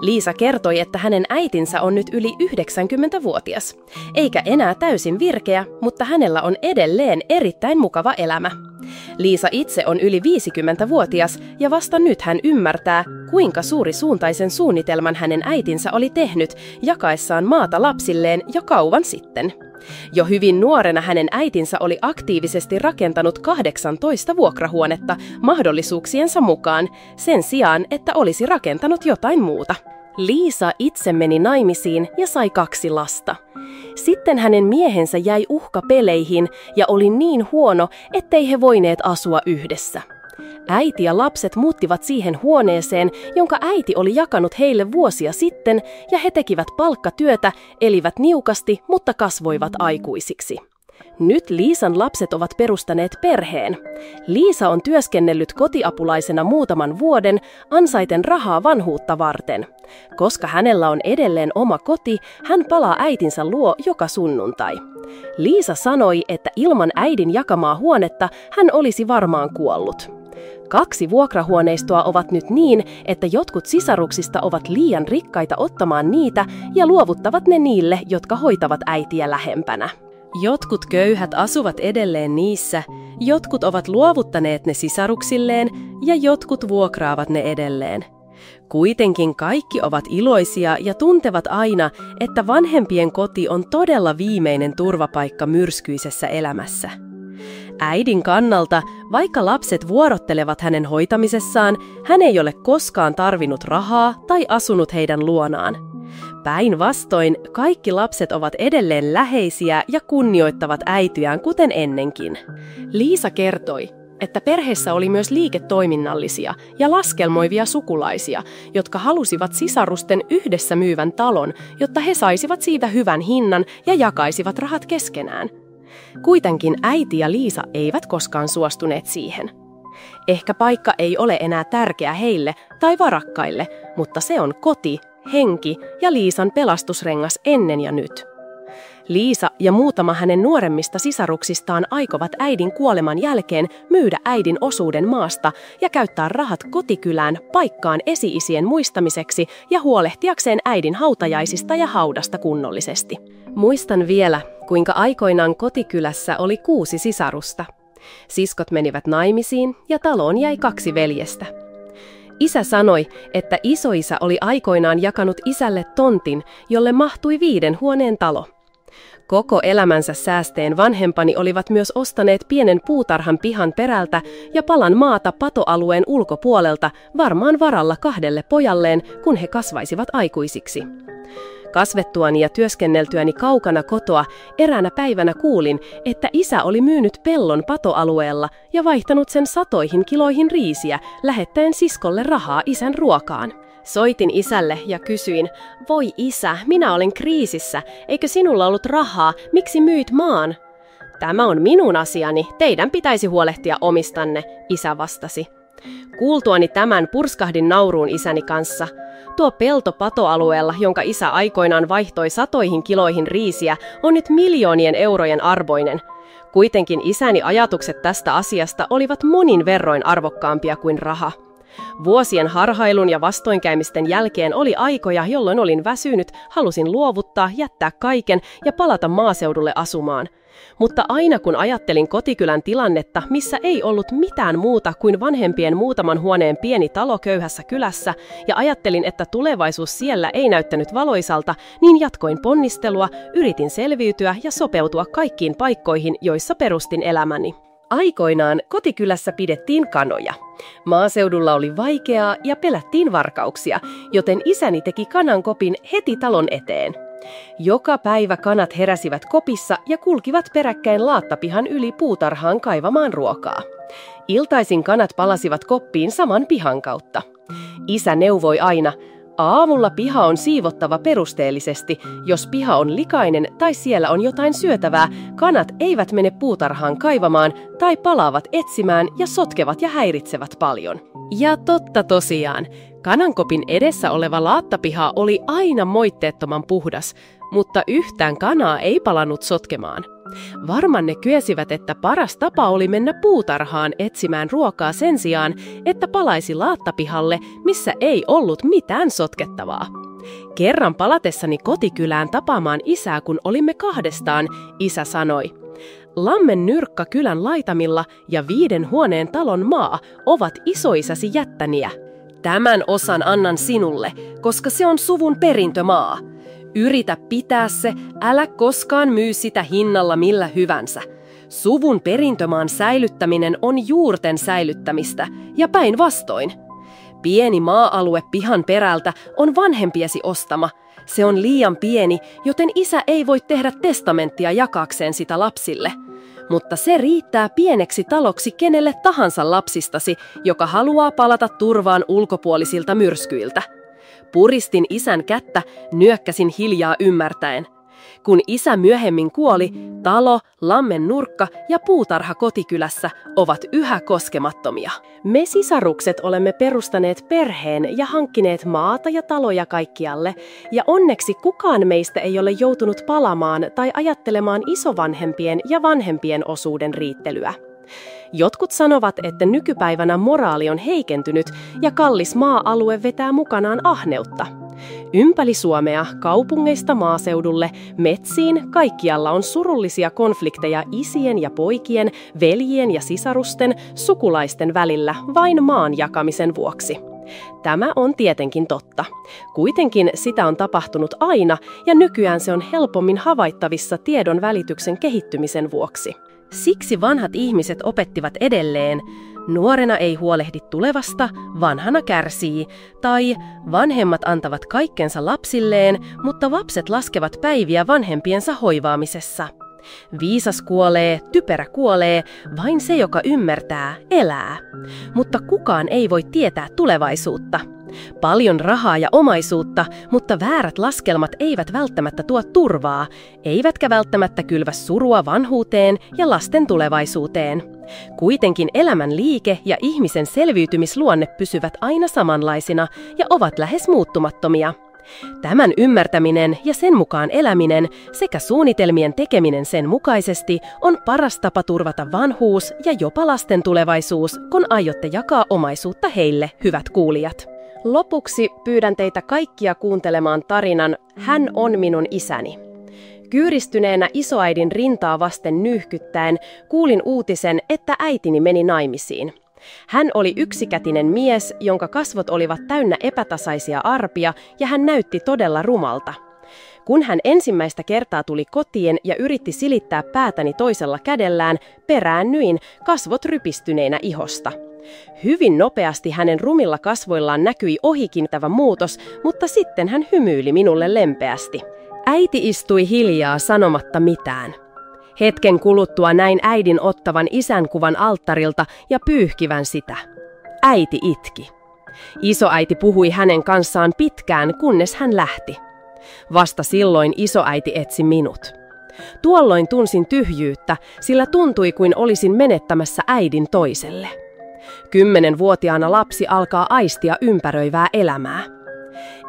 Liisa kertoi, että hänen äitinsä on nyt yli 90-vuotias, eikä enää täysin virkeä, mutta hänellä on edelleen erittäin mukava elämä. Liisa itse on yli 50-vuotias ja vasta nyt hän ymmärtää, kuinka suurisuuntaisen suunnitelman hänen äitinsä oli tehnyt jakaessaan maata lapsilleen jo kauan sitten. Jo hyvin nuorena hänen äitinsä oli aktiivisesti rakentanut 18 vuokrahuonetta mahdollisuuksiensa mukaan, sen sijaan, että olisi rakentanut jotain muuta. Liisa itse meni naimisiin ja sai 2 lasta. Sitten hänen miehensä jäi uhkapeleihin ja oli niin huono, ettei he voineet asua yhdessä. Äiti ja lapset muuttivat siihen huoneeseen, jonka äiti oli jakanut heille vuosia sitten, ja he tekivät palkkatyötä, elivät niukasti, mutta kasvoivat aikuisiksi. Nyt Liisan lapset ovat perustaneet perheen. Liisa on työskennellyt kotiapulaisena muutaman vuoden, ansaiten rahaa vanhuutta varten. Koska hänellä on edelleen oma koti, hän palaa äitinsä luo joka sunnuntai. Liisa sanoi, että ilman äidin jakamaa huonetta hän olisi varmaan kuollut. 2 vuokrahuoneistoa ovat nyt niin, että jotkut sisaruksista ovat liian rikkaita ottamaan niitä ja luovuttavat ne niille, jotka hoitavat äitiä lähempänä. Jotkut köyhät asuvat edelleen niissä, jotkut ovat luovuttaneet ne sisaruksilleen ja jotkut vuokraavat ne edelleen. Kuitenkin kaikki ovat iloisia ja tuntevat aina, että vanhempien koti on todella viimeinen turvapaikka myrskyisessä elämässä. Äidin kannalta, vaikka lapset vuorottelevat hänen hoitamisessaan, hän ei ole koskaan tarvinnut rahaa tai asunut heidän luonaan. Päinvastoin, kaikki lapset ovat edelleen läheisiä ja kunnioittavat äitiään kuten ennenkin. Liisa kertoi, että perheessä oli myös liiketoiminnallisia ja laskelmoivia sukulaisia, jotka halusivat sisarusten yhdessä myyvän talon, jotta he saisivat siitä hyvän hinnan ja jakaisivat rahat keskenään. Kuitenkin äiti ja Liisa eivät koskaan suostuneet siihen. Ehkä paikka ei ole enää tärkeä heille tai varakkaille, mutta se on koti, henki ja Liisan pelastusrengas ennen ja nyt. Liisa ja muutama hänen nuoremmista sisaruksistaan aikovat äidin kuoleman jälkeen myydä äidin osuuden maasta ja käyttää rahat kotikylään paikkaan esi-isien muistamiseksi ja huolehtiakseen äidin hautajaisista ja haudasta kunnollisesti. Muistan vielä, kuinka aikoinaan kotikylässä oli 6 sisarusta. Siskot menivät naimisiin ja taloon jäi 2 veljestä. Isä sanoi, että isoisä oli aikoinaan jakanut isälle tontin, jolle mahtui 5 huoneen talo. Koko elämänsä säästeen vanhempani olivat myös ostaneet pienen puutarhan pihan perältä ja palan maata patoalueen ulkopuolelta varmaan varalla 2 pojalleen, kun he kasvaisivat aikuisiksi. Kasvettuani ja työskenneltyäni kaukana kotoa eräänä päivänä kuulin, että isä oli myynyt pellon patoalueella ja vaihtanut sen satoihin kiloihin riisiä, lähettäen siskolle rahaa isän ruokaan. Soitin isälle ja kysyin, voi isä, minä olen kriisissä, eikö sinulla ollut rahaa, miksi myit maan? Tämä on minun asiani, teidän pitäisi huolehtia omistanne, isä vastasi. Kuultuani tämän purskahdin nauruun isäni kanssa. Tuo pelto patoalueella, jonka isä aikoinaan vaihtoi satoihin kiloihin riisiä, on nyt miljoonien eurojen arvoinen. Kuitenkin isäni ajatukset tästä asiasta olivat monin verroin arvokkaampia kuin raha. Vuosien harhailun ja vastoinkäymisten jälkeen oli aikoja, jolloin olin väsynyt, halusin luovuttaa, jättää kaiken ja palata maaseudulle asumaan. Mutta aina kun ajattelin kotikylän tilannetta, missä ei ollut mitään muuta kuin vanhempien muutaman huoneen pieni talo köyhässä kylässä, ja ajattelin, että tulevaisuus siellä ei näyttänyt valoisalta, niin jatkoin ponnistelua, yritin selviytyä ja sopeutua kaikkiin paikkoihin, joissa perustin elämäni. Aikoinaan kotikylässä pidettiin kanoja. Maaseudulla oli vaikeaa ja pelättiin varkauksia, joten isäni teki kanankopin heti talon eteen. Joka päivä kanat heräsivät kopissa ja kulkivat peräkkäin laattapihan yli puutarhaan kaivamaan ruokaa. Iltaisin kanat palasivat koppiin saman pihan kautta. Isä neuvoi aina, aamulla piha on siivottava perusteellisesti. Jos piha on likainen tai siellä on jotain syötävää, kanat eivät mene puutarhaan kaivamaan tai palaavat etsimään ja sotkevat ja häiritsevät paljon. Ja totta tosiaan, kanankopin edessä oleva laattapiha oli aina moitteettoman puhdas, mutta yhtään kanaa ei palannut sotkemaan. Varmaan ne kyesivät, että paras tapa oli mennä puutarhaan etsimään ruokaa sen sijaan, että palaisi laattapihalle, missä ei ollut mitään sotkettavaa. Kerran palatessani kotikylään tapaamaan isää, kun olimme kahdestaan, isä sanoi, lammen nyrkka kylän laitamilla ja 5 huoneen talon maa ovat isoisäsi jättäniä. Tämän osan annan sinulle, koska se on suvun perintömaa. Yritä pitää se, älä koskaan myy sitä hinnalla millä hyvänsä. Suvun perintömaan säilyttäminen on juurten säilyttämistä, ja päinvastoin. Pieni maa-alue pihan perältä on vanhempiesi ostama. Se on liian pieni, joten isä ei voi tehdä testamenttia jakaakseen sitä lapsille. Mutta se riittää pieneksi taloksi kenelle tahansa lapsistasi, joka haluaa palata turvaan ulkopuolisilta myrskyiltä. Puristin isän kättä, nyökkäsin hiljaa ymmärtäen. Kun isä myöhemmin kuoli, talo, lammen nurkka ja puutarha kotikylässä ovat yhä koskemattomia. Me sisarukset olemme perustaneet perheen ja hankkineet maata ja taloja kaikkialle, ja onneksi kukaan meistä ei ole joutunut palamaan tai ajattelemaan isovanhempien ja vanhempien osuuden riittelyä. Jotkut sanovat, että nykypäivänä moraali on heikentynyt ja kallis maa-alue vetää mukanaan ahneutta. Ympäri Suomea, kaupungeista maaseudulle, metsiin, kaikkialla on surullisia konflikteja isien ja poikien, veljien ja sisarusten, sukulaisten välillä vain maan jakamisen vuoksi. Tämä on tietenkin totta. Kuitenkin sitä on tapahtunut aina ja nykyään se on helpommin havaittavissa tiedon välityksen kehittymisen vuoksi. Siksi vanhat ihmiset opettivat edelleen, nuorena ei huolehdi tulevasta, vanhana kärsii, tai vanhemmat antavat kaikkensa lapsilleen, mutta lapset laskevat päiviä vanhempiensa hoivaamisessa. Viisas kuolee, typerä kuolee, vain se, joka ymmärtää, elää. Mutta kukaan ei voi tietää tulevaisuutta. Paljon rahaa ja omaisuutta, mutta väärät laskelmat eivät välttämättä tuo turvaa, eivätkä välttämättä kylvä surua vanhuuteen ja lasten tulevaisuuteen. Kuitenkin elämän liike ja ihmisen selviytymisluonne pysyvät aina samanlaisina ja ovat lähes muuttumattomia. Tämän ymmärtäminen ja sen mukaan eläminen sekä suunnitelmien tekeminen sen mukaisesti on paras tapa turvata vanhuus ja jopa lasten tulevaisuus, kun aiotte jakaa omaisuutta heille, hyvät kuulijat. Lopuksi pyydän teitä kaikkia kuuntelemaan tarinan Hän on minun isäni. Kyyristyneenä isoäidin rintaa vasten nyyhkyttäen kuulin uutisen, että äitini meni naimisiin. Hän oli yksikätinen mies, jonka kasvot olivat täynnä epätasaisia arpia ja hän näytti todella rumalta. Kun hän ensimmäistä kertaa tuli kotiin ja yritti silittää päätäni toisella kädellään, peräännyin kasvot rypistyneinä ihosta. Hyvin nopeasti hänen rumilla kasvoillaan näkyi ohikintävä muutos, mutta sitten hän hymyili minulle lempeästi. Äiti istui hiljaa sanomatta mitään. Hetken kuluttua näin äidin ottavan isän kuvan alttarilta ja pyyhkivän sitä. Äiti itki. Isoäiti puhui hänen kanssaan pitkään, kunnes hän lähti. Vasta silloin isoäiti etsi minut. Tuolloin tunsin tyhjyyttä, sillä tuntui kuin olisin menettämässä äidin toiselle. 10-vuotiaana lapsi alkaa aistia ympäröivää elämää.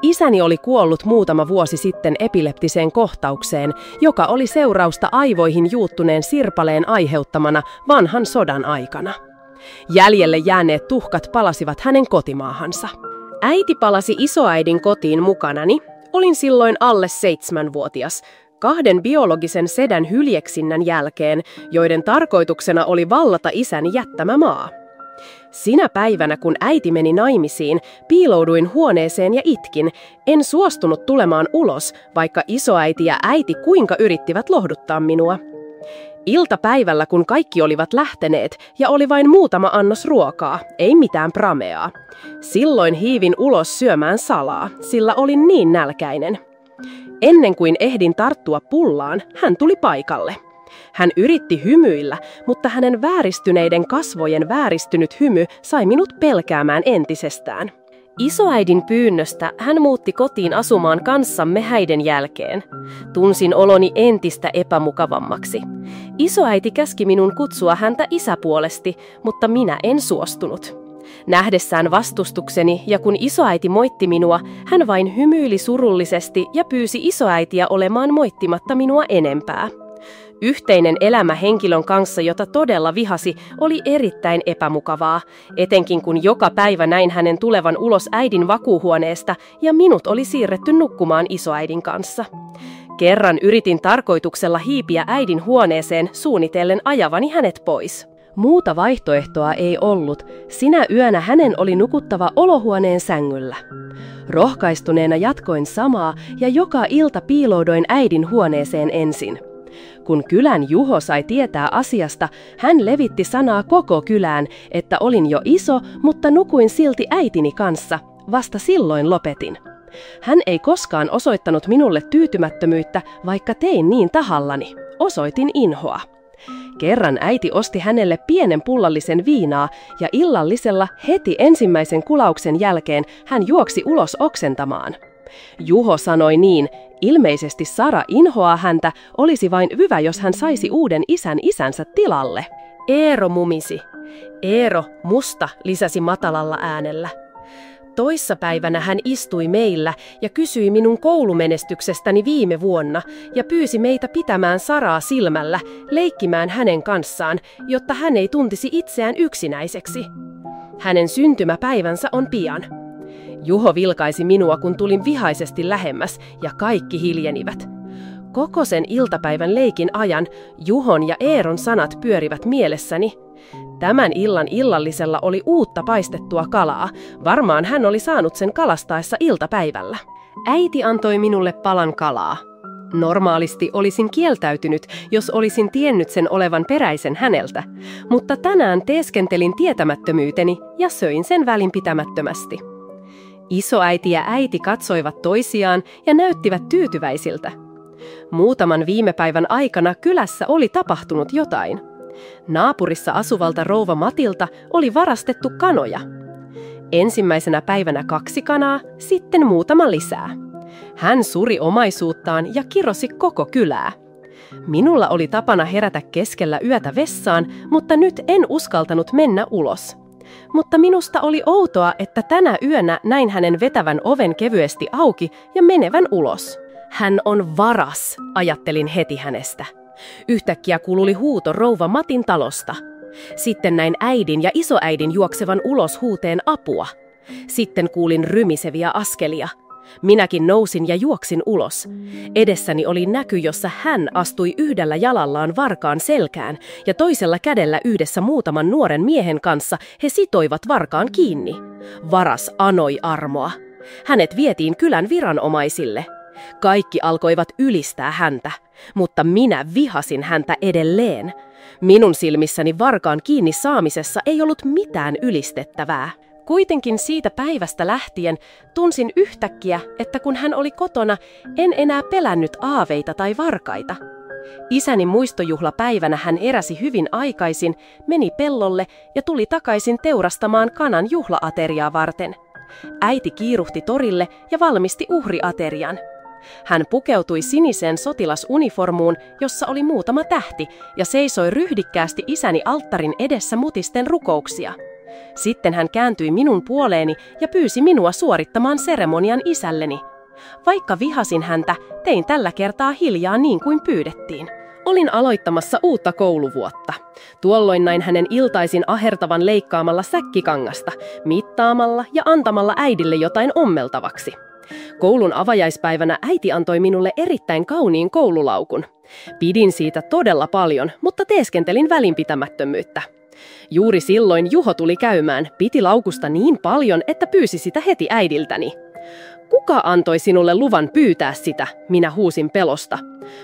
Isäni oli kuollut muutama vuosi sitten epileptiseen kohtaukseen, joka oli seurausta aivoihin juuttuneen sirpaleen aiheuttamana vanhan sodan aikana. Jäljelle jääneet tuhkat palasivat hänen kotimaahansa. Äiti palasi isoäidin kotiin mukanani. Olin silloin alle 7-vuotias, 2 biologisen sedän hyljeksinnän jälkeen, joiden tarkoituksena oli vallata isäni jättämä maa. Sinä päivänä, kun äiti meni naimisiin, piilouduin huoneeseen ja itkin. En suostunut tulemaan ulos, vaikka isoäiti ja äiti kuinka yrittivät lohduttaa minua. Iltapäivällä, kun kaikki olivat lähteneet ja oli vain muutama annos ruokaa, ei mitään prameaa. Silloin hiivin ulos syömään salaa, sillä olin niin nälkäinen. Ennen kuin ehdin tarttua pullaan, hän tuli paikalle. Hän yritti hymyillä, mutta hänen vääristyneiden kasvojen vääristynyt hymy sai minut pelkäämään entisestään. Isoäidin pyynnöstä hän muutti kotiin asumaan kanssamme häiden jälkeen. Tunsin oloni entistä epämukavammaksi. Isoäiti käski minun kutsua häntä isäpuolesti, mutta minä en suostunut. Nähdessään vastustukseni ja kun isoäiti moitti minua, hän vain hymyili surullisesti ja pyysi isoäitiä olemaan moittimatta minua enempää. Yhteinen elämä henkilön kanssa, jota todella vihasi, oli erittäin epämukavaa, etenkin kun joka päivä näin hänen tulevan ulos äidin vakuuhuoneesta ja minut oli siirretty nukkumaan isoäidin kanssa. Kerran yritin tarkoituksella hiipiä äidin huoneeseen suunnitellen ajavani hänet pois. Muuta vaihtoehtoa ei ollut. Sinä yönä hänen oli nukuttava olohuoneen sängyllä. Rohkaistuneena jatkoin samaa ja joka ilta piiloudoin äidin huoneeseen ensin. Kun kylän Juho sai tietää asiasta, hän levitti sanaa koko kylään, että olin jo iso, mutta nukuin silti äitini kanssa. Vasta silloin lopetin. Hän ei koskaan osoittanut minulle tyytymättömyyttä, vaikka tein niin tahallani. Osoitin inhoa. Kerran äiti osti hänelle pienen pullallisen viinaa ja illallisella heti ensimmäisen kulauksen jälkeen hän juoksi ulos oksentamaan. Juho sanoi niin, ilmeisesti Sara inhoaa häntä, olisi vain hyvä, jos hän saisi uuden isänsä tilalle. Eero mumisi. Eero, musta, lisäsi matalalla äänellä. Toissapäivänä hän istui meillä ja kysyi minun koulumenestyksestäni viime vuonna ja pyysi meitä pitämään Saraa silmällä, leikkimään hänen kanssaan, jotta hän ei tuntisi itseään yksinäiseksi. Hänen syntymäpäivänsä on pian. Juho vilkaisi minua, kun tulin vihaisesti lähemmäs, ja kaikki hiljenivät. Koko sen iltapäivän leikin ajan Juhon ja Eeron sanat pyörivät mielessäni. Tämän illan illallisella oli uutta paistettua kalaa. Varmaan hän oli saanut sen kalastaessa iltapäivällä. Äiti antoi minulle palan kalaa. Normaalisti olisin kieltäytynyt, jos olisin tiennyt sen olevan peräisen häneltä, mutta tänään teeskentelin tietämättömyyteni ja söin sen välinpitämättömästi. Isoäiti ja äiti katsoivat toisiaan ja näyttivät tyytyväisiltä. Muutaman viime päivän aikana kylässä oli tapahtunut jotain. Naapurissa asuvalta rouva Matilta oli varastettu kanoja. Ensimmäisenä päivänä 2 kanaa, sitten muutama lisää. Hän suri omaisuuttaan ja kirosi koko kylää. Minulla oli tapana herätä keskellä yötä vessaan, mutta nyt en uskaltanut mennä ulos. Mutta minusta oli outoa, että tänä yönä näin hänen vetävän oven kevyesti auki ja menevän ulos. Hän on varas, ajattelin heti hänestä. Yhtäkkiä kuului huuto rouva Matin talosta. Sitten näin äidin ja isoäidin juoksevan ulos huuteen apua. Sitten kuulin rymiseviä askelia. Minäkin nousin ja juoksin ulos. Edessäni oli näky, jossa hän astui yhdellä jalallaan varkaan selkään ja toisella kädellä yhdessä muutaman nuoren miehen kanssa he sitoivat varkaan kiinni. Varas anoi armoa. Hänet vietiin kylän viranomaisille. Kaikki alkoivat ylistää häntä, mutta minä vihasin häntä edelleen. Minun silmissäni varkaan kiinni saamisessa ei ollut mitään ylistettävää. Kuitenkin siitä päivästä lähtien tunsin yhtäkkiä, että kun hän oli kotona, en enää pelännyt aaveita tai varkaita. Isäni muistojuhlapäivänä hän eräsi hyvin aikaisin, meni pellolle ja tuli takaisin teurastamaan kanan juhlaateriaa varten. Äiti kiiruhti torille ja valmisti uhriaterian. Hän pukeutui siniseen sotilasuniformuun, jossa oli muutama tähti, ja seisoi ryhdikkäästi isäni alttarin edessä mutisten rukouksia. Sitten hän kääntyi minun puoleeni ja pyysi minua suorittamaan seremonian isälleni. Vaikka vihasin häntä, tein tällä kertaa hiljaa niin kuin pyydettiin. Olin aloittamassa uutta kouluvuotta. Tuolloin näin hänen iltaisin ahertavan leikkaamalla säkkikangasta, mittaamalla ja antamalla äidille jotain ommeltavaksi. Koulun avajaispäivänä äiti antoi minulle erittäin kauniin koululaukun. Pidin siitä todella paljon, mutta teeskentelin välinpitämättömyyttä. Juuri silloin Juho tuli käymään, piti laukusta niin paljon, että pyysi sitä heti äidiltäni. Kuka antoi sinulle luvan pyytää sitä, minä huusin pelosta.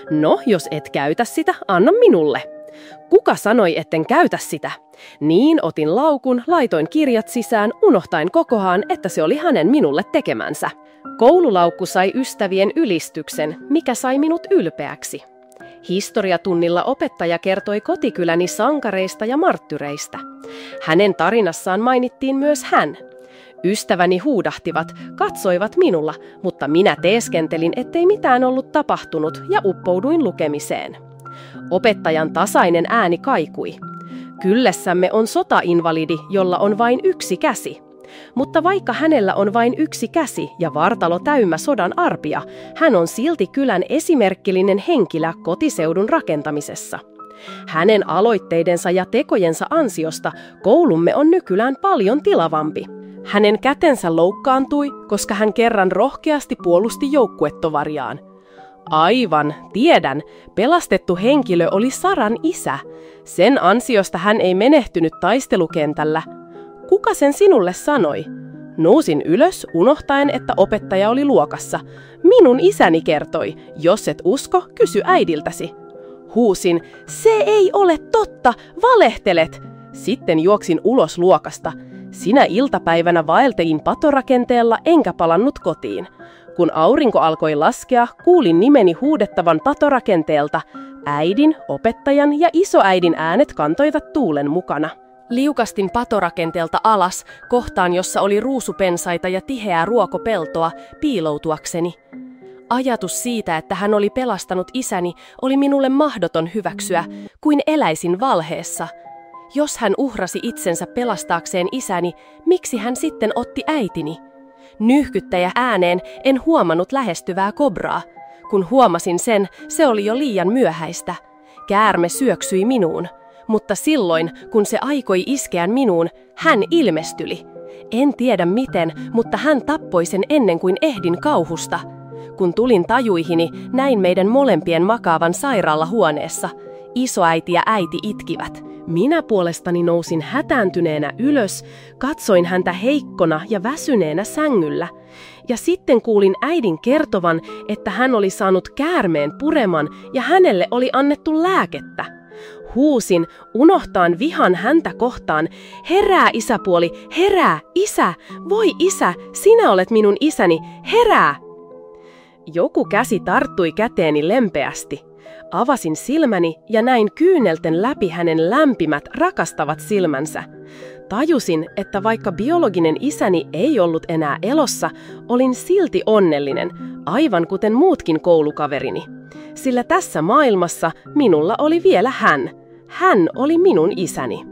No, jos et käytä sitä, anna minulle. Kuka sanoi, etten käytä sitä? Niin otin laukun, laitoin kirjat sisään, unohtaen kokoaan, että se oli hänen minulle tekemänsä. Koululaukku sai ystävien ylistyksen, mikä sai minut ylpeäksi. Historiatunnilla opettaja kertoi kotikyläni sankareista ja marttyreistä. Hänen tarinassaan mainittiin myös hän. Ystäväni huudahtivat, katsoivat minulla, mutta minä teeskentelin, ettei mitään ollut tapahtunut ja uppouduin lukemiseen. Opettajan tasainen ääni kaikui. Kyllessämme on sotainvalidi, jolla on vain yksi käsi. Mutta vaikka hänellä on vain yksi käsi ja vartalo täymmä sodan arpia, hän on silti kylän esimerkillinen henkilö kotiseudun rakentamisessa. Hänen aloitteidensa ja tekojensa ansiosta koulumme on nykyään paljon tilavampi. Hänen kätensä loukkaantui, koska hän kerran rohkeasti puolusti joukkuetovariaan. Aivan, tiedän, pelastettu henkilö oli Saran isä. Sen ansiosta hän ei menehtynyt taistelukentällä. Kuka sen sinulle sanoi? Nousin ylös, unohtaen, että opettaja oli luokassa. Minun isäni kertoi. Jos et usko, kysy äidiltäsi. Huusin, se ei ole totta, valehtelet! Sitten juoksin ulos luokasta. Sinä iltapäivänä vaeltelin patorakenteella enkä palannut kotiin. Kun aurinko alkoi laskea, kuulin nimeni huudettavan patorakenteelta. Äidin, opettajan ja isoäidin äänet kantoivat tuulen mukana. Liukastin patorakenteelta alas, kohtaan jossa oli ruusupensaita ja tiheää ruokopeltoa, piiloutuakseni. Ajatus siitä, että hän oli pelastanut isäni, oli minulle mahdoton hyväksyä, kuin eläisin valheessa. Jos hän uhrasi itsensä pelastaakseen isäni, miksi hän sitten otti äitini? Nyyhkyttäjä ääneen en huomannut lähestyvää kobraa. Kun huomasin sen, se oli jo liian myöhäistä. Käärme syöksyi minuun. Mutta silloin, kun se aikoi iskeä minuun, hän ilmestyi. En tiedä miten, mutta hän tappoi sen ennen kuin ehdin kauhusta. Kun tulin tajuihini, näin meidän molempien makaavan sairaalahuoneessa. Isoäiti ja äiti itkivät. Minä puolestani nousin hätääntyneenä ylös, katsoin häntä heikkona ja väsyneenä sängyllä. Ja sitten kuulin äidin kertovan, että hän oli saanut käärmeen pureman ja hänelle oli annettu lääkettä. Huusin, unohtaan vihan häntä kohtaan. Herää, isäpuoli, herää, isä! Voi isä, sinä olet minun isäni, herää! Joku käsi tarttui käteeni lempeästi. Avasin silmäni ja näin kyynelten läpi hänen lämpimät, rakastavat silmänsä. Tajusin, että vaikka biologinen isäni ei ollut enää elossa, olin silti onnellinen, aivan kuten muutkin koulukaverini. Sillä tässä maailmassa minulla oli vielä hän. Hän oli minun isäni.